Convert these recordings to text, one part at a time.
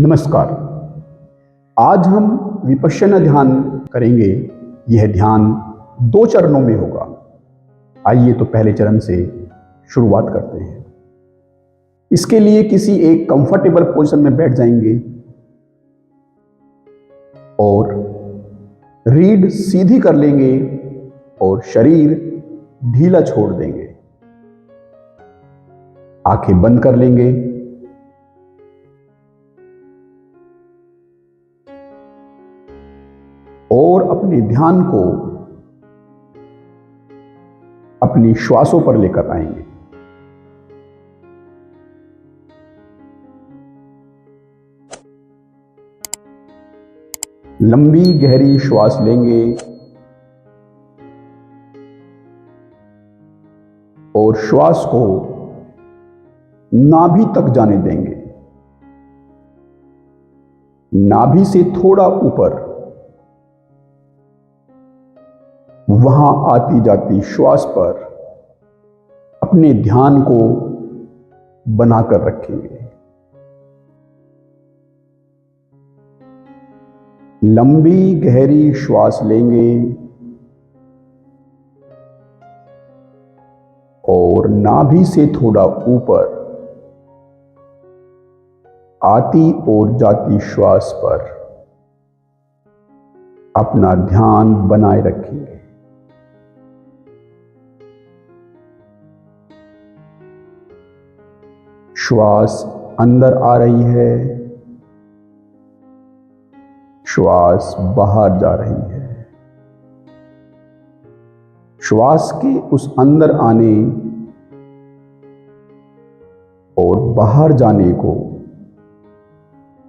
नमस्कार। आज हम विपश्यना ध्यान करेंगे। यह ध्यान 2 चरणों में होगा। आइए तो पहले चरण से शुरुआत करते हैं। इसके लिए किसी एक कंफर्टेबल पोजीशन में बैठ जाएंगे और रीढ़ सीधी कर लेंगे और शरीर ढीला छोड़ देंगे। आंखें बंद कर लेंगे और अपने ध्यान को अपनी श्वासों पर लेकर आएंगे। लंबी गहरी श्वास लेंगे और श्वास को नाभि तक जाने देंगे। नाभि से थोड़ा ऊपर वहां आती जाती श्वास पर अपने ध्यान को बनाकर रखेंगे। लंबी गहरी श्वास लेंगे और नाभि से थोड़ा ऊपर आती और जाती श्वास पर अपना ध्यान बनाए रखेंगे। श्वास अंदर आ रही है, श्वास बाहर जा रही है। श्वास के उस अंदर आने और बाहर जाने को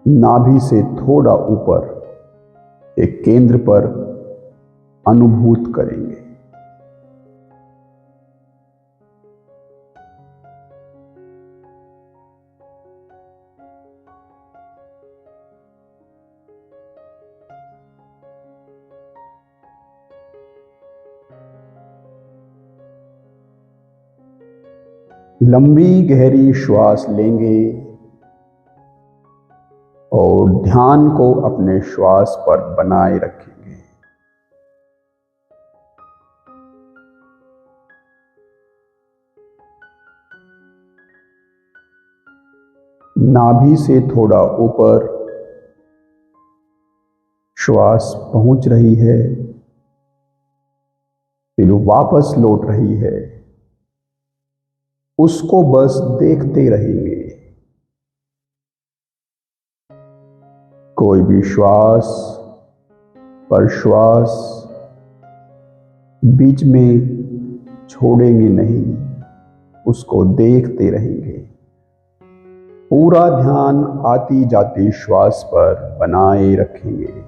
नाभि से थोड़ा ऊपर एक केंद्र पर अनुभूत करेंगे। लंबी गहरी श्वास लेंगे और ध्यान को अपने श्वास पर बनाए रखेंगे। नाभि से थोड़ा ऊपर श्वास पहुंच रही है, फिर वापस लौट रही है। उसको बस देखते रहेंगे। कोई भी श्वास पर श्वास बीच में छोड़ेंगे नहीं, उसको देखते रहेंगे। पूरा ध्यान आती जाती श्वास पर बनाए रखेंगे।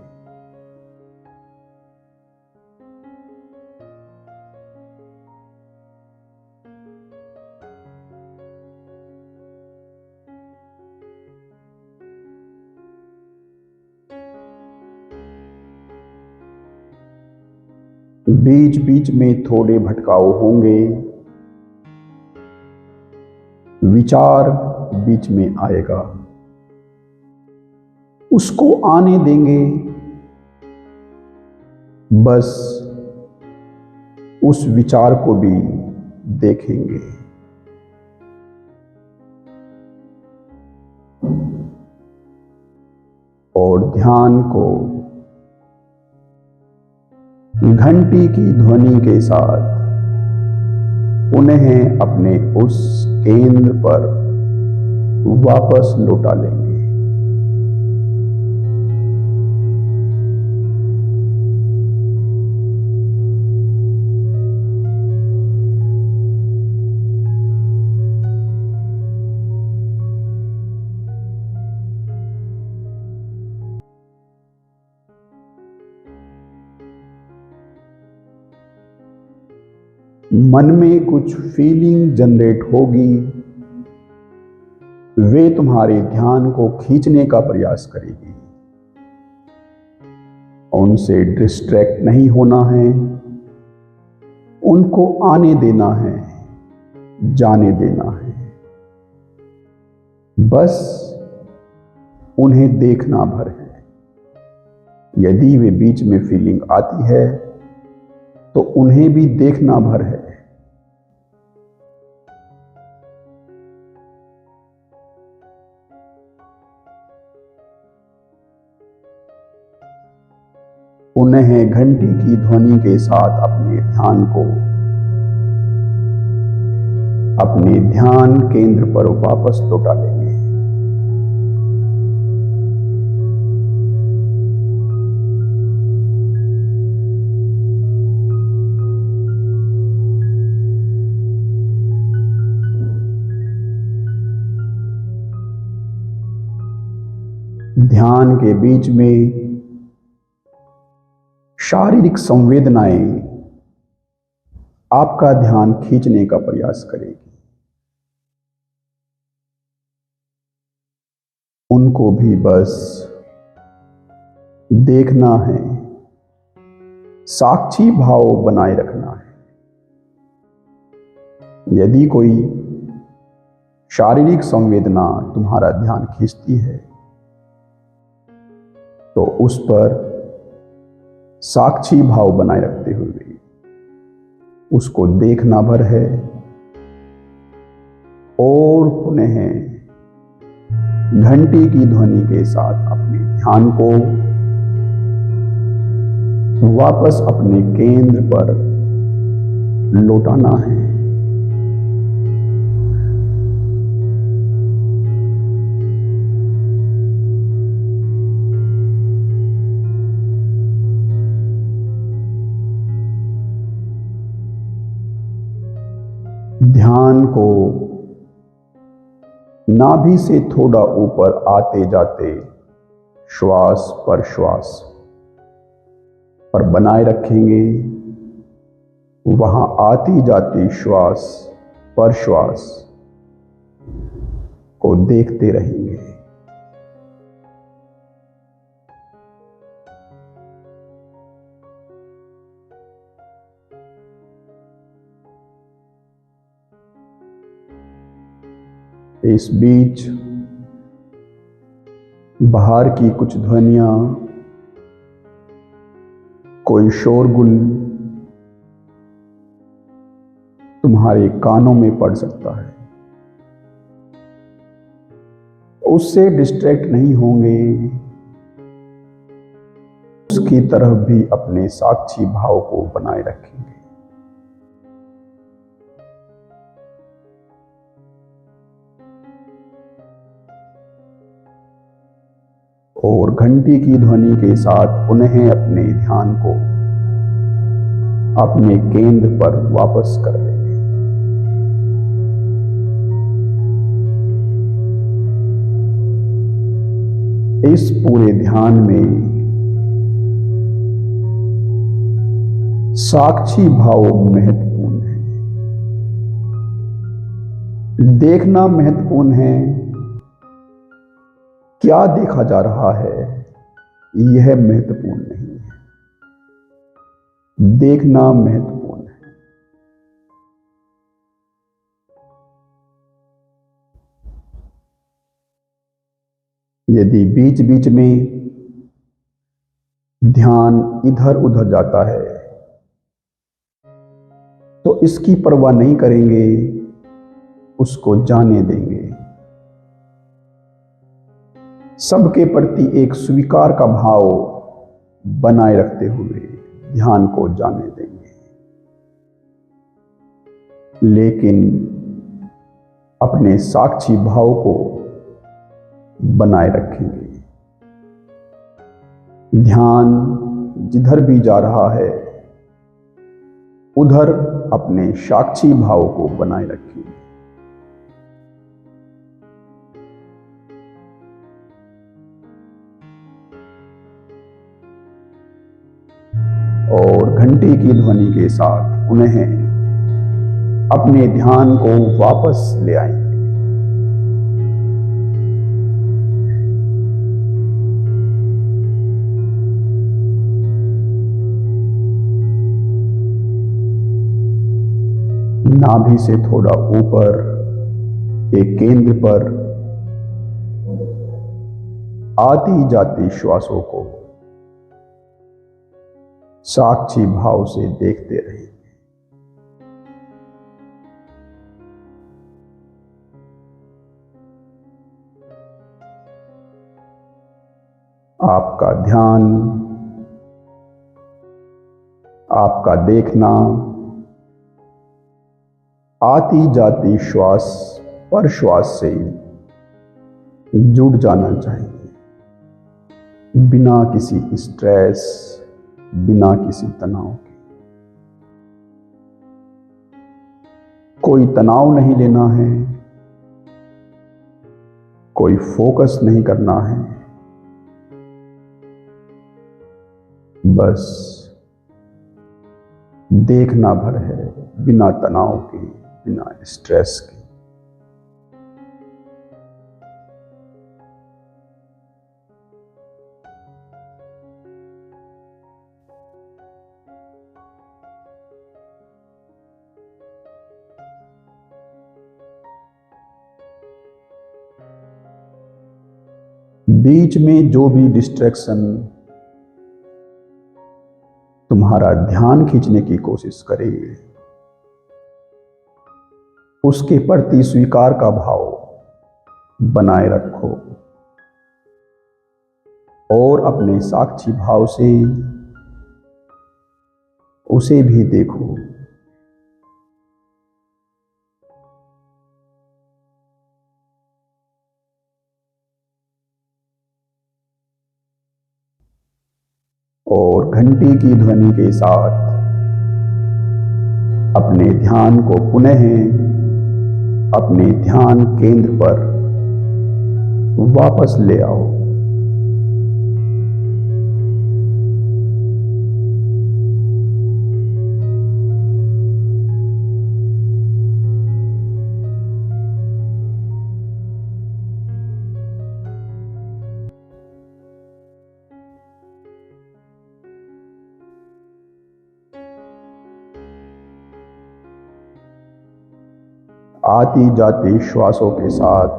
बीच बीच में थोड़े भटकाव होंगे, विचार बीच में आएगा, उसको आने देंगे। बस उस विचार को भी देखेंगे। और ध्यान को घंटी की ध्वनि के साथ उन्हें अपने उस केंद्र पर वापस लौटा लेंगे। मन में कुछ फीलिंग जनरेट होगी, वे तुम्हारे ध्यान को खींचने का प्रयास करेगी। उनसे डिस्ट्रैक्ट नहीं होना है, उनको आने देना है, जाने देना है। बस उन्हें देखना भर है। यदि वे बीच में फीलिंग आती है तो उन्हें भी देखना भर है। उन्हें घंटी की ध्वनि के साथ अपने ध्यान केंद्र पर वापस लौटा लेंगे। ध्यान के बीच में शारीरिक संवेदनाएं आपका ध्यान खींचने का प्रयास करेगी। उनको भी बस देखना है, साक्षी भाव बनाए रखना है। यदि कोई शारीरिक संवेदना तुम्हारा ध्यान खींचती है तो उस पर साक्षी भाव बनाए रखते हुए उसको देखना भर है और पुनः घंटी की ध्वनि के साथ अपने ध्यान को वापस अपने केंद्र पर लौटाना है। ध्यान को नाभि से थोड़ा ऊपर आते जाते श्वास पर श्वास पर बनाए रखेंगे। वहां आती जाती श्वास पर श्वास को देखते रहेंगे। इस बीच बाहर की कुछ ध्वनियां, कोई शोरगुल तुम्हारे कानों में पड़ सकता है। उससे डिस्ट्रैक्ट नहीं होंगे, उसकी तरफ भी अपने साक्षी भाव को बनाए रखेंगे। और घंटी की ध्वनि के साथ उन्हें अपने ध्यान को अपने केंद्र पर वापस कर लेंगे। इस पूरे ध्यान में साक्षी भाव महत्वपूर्ण है, देखना महत्वपूर्ण है। क्या देखा जा रहा है यह महत्वपूर्ण नहीं है, देखना महत्वपूर्ण है। यदि बीच बीच में ध्यान इधर उधर जाता है तो इसकी परवाह नहीं करेंगे, उसको जाने देंगे। सबके प्रति एक स्वीकार का भाव बनाए रखते हुए ध्यान को जाने देंगे, लेकिन अपने साक्षी भाव को बनाए रखेंगे। ध्यान जिधर भी जा रहा है उधर अपने साक्षी भाव को बनाए रखेंगे। और घंटी की ध्वनि के साथ उन्हें अपने ध्यान को वापस ले आएंगे। नाभि से थोड़ा ऊपर एक केंद्र पर आती जाती श्वासों को साक्षी भाव से देखते रहें। आपका ध्यान, आपका देखना आती जाती श्वास पर श्वास से जुड़ जाना चाहिए, बिना किसी स्ट्रेस, बिना किसी तनाव के। कोई तनाव नहीं लेना है, कोई फोकस नहीं करना है, बस देखना भर है, बिना तनाव के, बिना स्ट्रेस के। बीच में जो भी डिस्ट्रैक्शन तुम्हारा ध्यान खींचने की कोशिश करे, उसके प्रति स्वीकार का भाव बनाए रखो और अपने साक्षी भाव से उसे भी देखो। और घंटी की ध्वनि के साथ अपने ध्यान को पुनः अपने ध्यान केंद्र पर वापस ले आओ। आती जाती श्वासों के साथ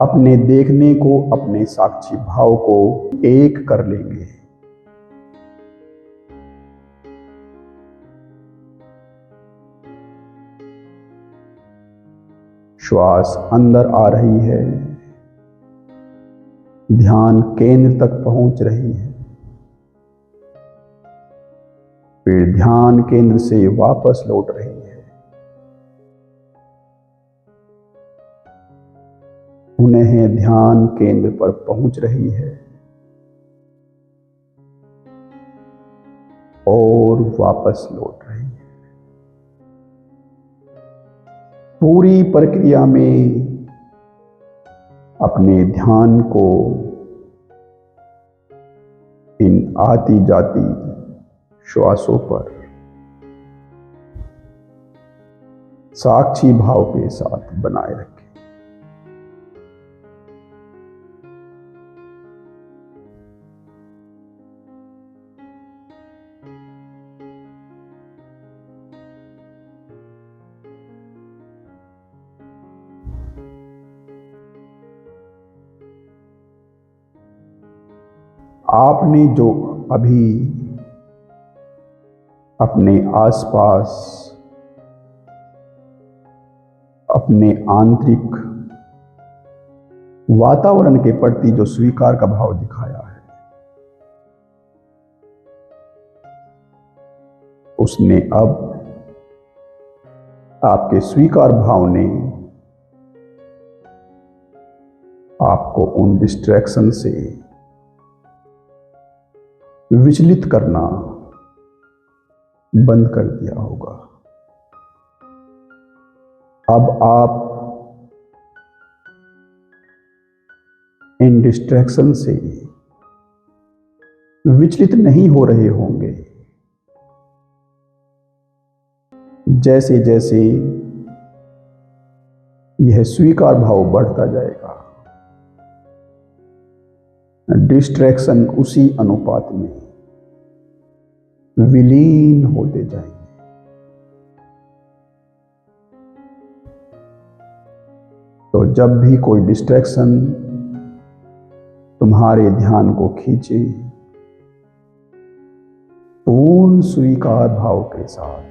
अपने देखने को, अपने साक्षी भाव को एक कर लेंगे। श्वास अंदर आ रही है, ध्यान केंद्र तक पहुंच रही है, फिर ध्यान केंद्र से वापस लौट रही है। पुनः ध्यान केंद्र पर पहुंच रही है और वापस लौट रही है। पूरी प्रक्रिया में अपने ध्यान को इन आती जाती श्वासों पर साक्षी भाव के साथ बनाए रखें। आपने जो अभी अपने आसपास, अपने आंतरिक वातावरण के प्रति जो स्वीकार का भाव दिखाया है, उसने अब आपके स्वीकार भाव ने आपको उन डिस्ट्रैक्शन से विचलित करना बंद कर दिया होगा। अब आप इन डिस्ट्रैक्शन से विचलित नहीं हो रहे होंगे। जैसे जैसे यह स्वीकार भाव बढ़ता जाएगा, डिस्ट्रैक्शन उसी अनुपात में विलीन होते जाएंगे। तो जब भी कोई डिस्ट्रैक्शन तुम्हारे ध्यान को खींचे, पूर्ण स्वीकार भाव के साथ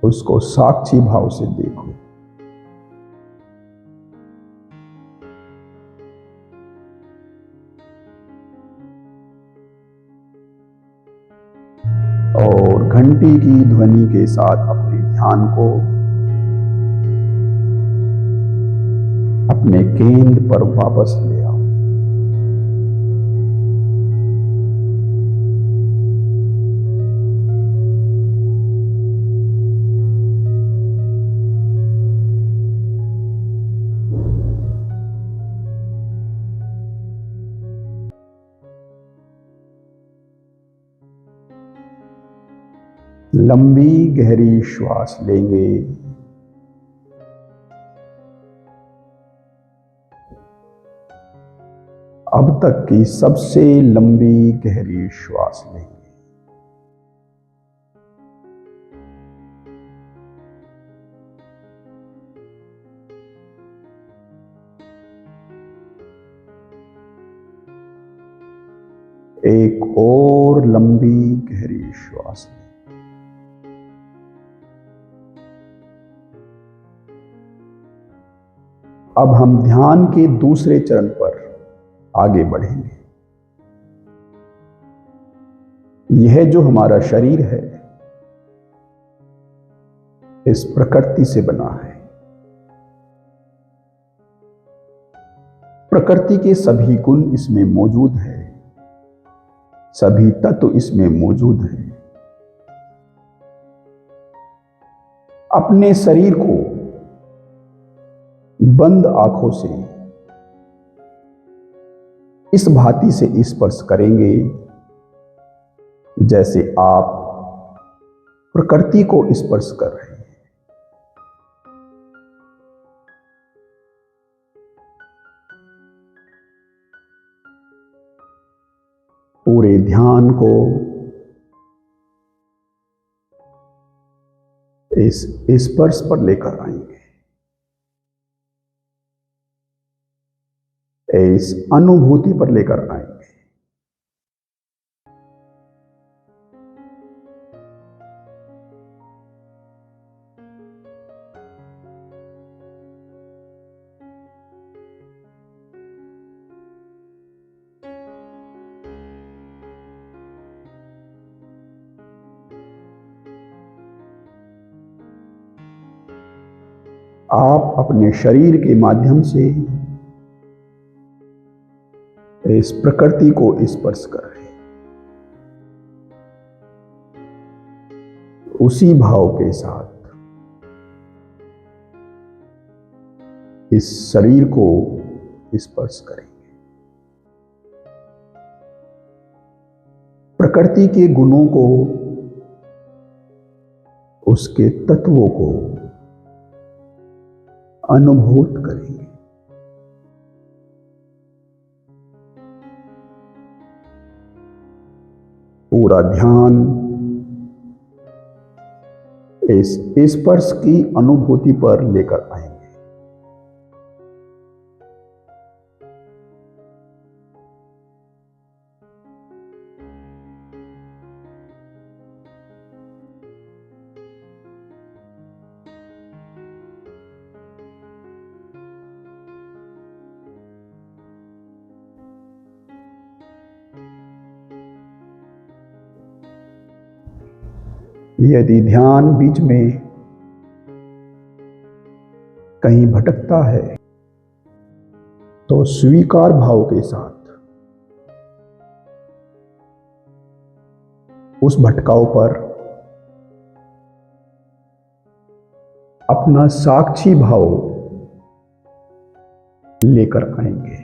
उसको साक्षी भाव से देखो। और घंटी की ध्वनि के साथ अपने ध्यान को अपने केंद्र पर वापस ले आओ। लंबी गहरी श्वास लेंगे। अब तक की सबसे लंबी गहरी श्वास लेंगे। एक और लंबी गहरी श्वास लें। अब हम ध्यान के दूसरे चरण पर आगे बढ़ेंगे। यह जो हमारा शरीर है, इस प्रकृति से बना है। प्रकृति के सभी गुण इसमें मौजूद है, सभी तत्व इसमें मौजूद है। अपने शरीर को बंद आंखों से इस भांति से स्पर्श करेंगे जैसे आप प्रकृति को स्पर्श कर रहे हैं। पूरे ध्यान को इस स्पर्श पर लेकर आएंगे, इस अनुभूति पर लेकर आएंगे। आप अपने शरीर के माध्यम से इस प्रकृति को स्पर्श कर रहे हैं। उसी भाव के साथ इस शरीर को स्पर्श करेंगे। प्रकृति के गुणों को, उसके तत्वों को अनुभूत करेंगे। पूरा ध्यान इस स्पर्श की अनुभूति पर लेकर आएंगे। यदि ध्यान बीच में कहीं भटकता है तो स्वीकार भाव के साथ उस भटकाव पर अपना साक्षी भाव लेकर आएंगे।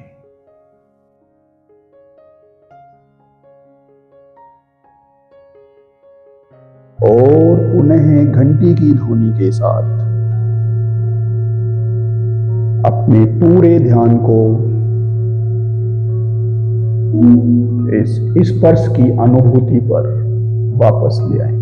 और पुनः घंटी की ध्वनि के साथ अपने पूरे ध्यान को इस स्पर्श की अनुभूति पर वापस ले आएंगे।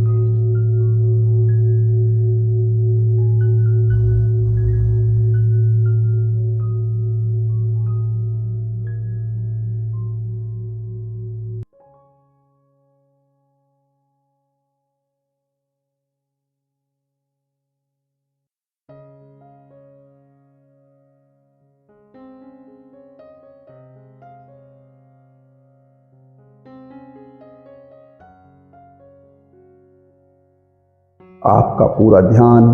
आपका पूरा ध्यान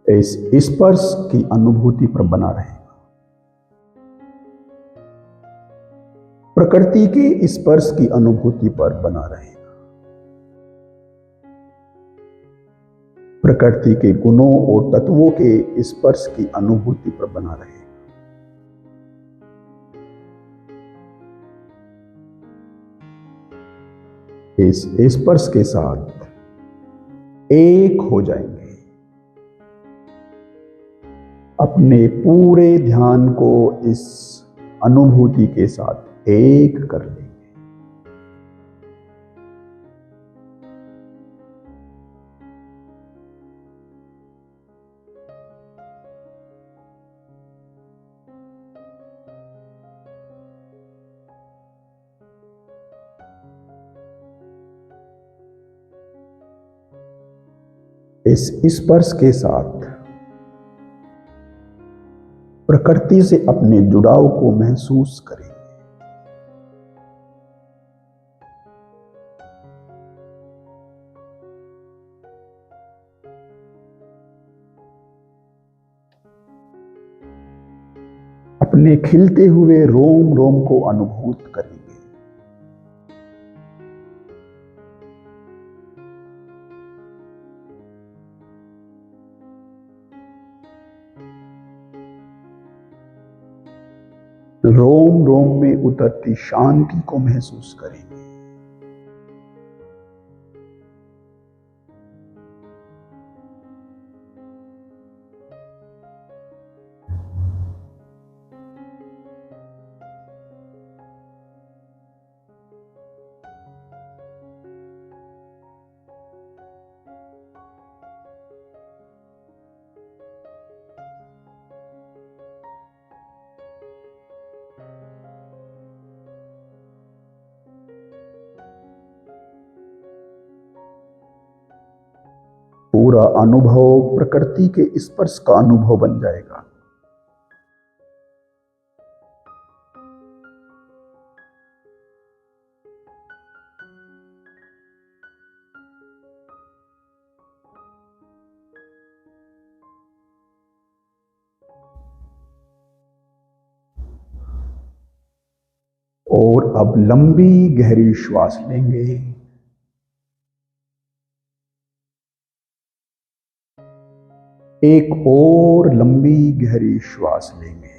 इस स्पर्श की अनुभूति पर बना रहेगा। प्रकृति के स्पर्श की अनुभूति पर बना रहेगा। प्रकृति के गुणों और तत्वों के स्पर्श की अनुभूति पर बना रहेगा। इस स्पर्श के साथ एक हो जाएंगे। अपने पूरे ध्यान को इस अनुभूति के साथ एक कर लेंगे। इस स्पर्श के साथ प्रकृति से अपने जुड़ाव को महसूस करें। अपने खिलते हुए रोम रोम को अनुभूत करेंगे। रोम रोम में उतरती शांति को महसूस करेंगे। पूरा अनुभव प्रकृति के स्पर्श का अनुभव बन जाएगा। और अब लंबी गहरी श्वास लेंगे। एक और लंबी गहरी श्वास लेंगे।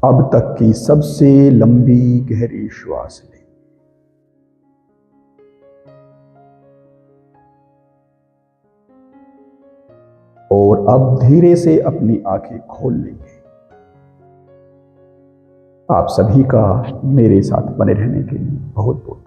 अब तक की सबसे लंबी गहरी श्वास लें। और अब धीरे से अपनी आंखें खोल लेंगे। आप सभी का मेरे साथ बने रहने के लिए बहुत बहुत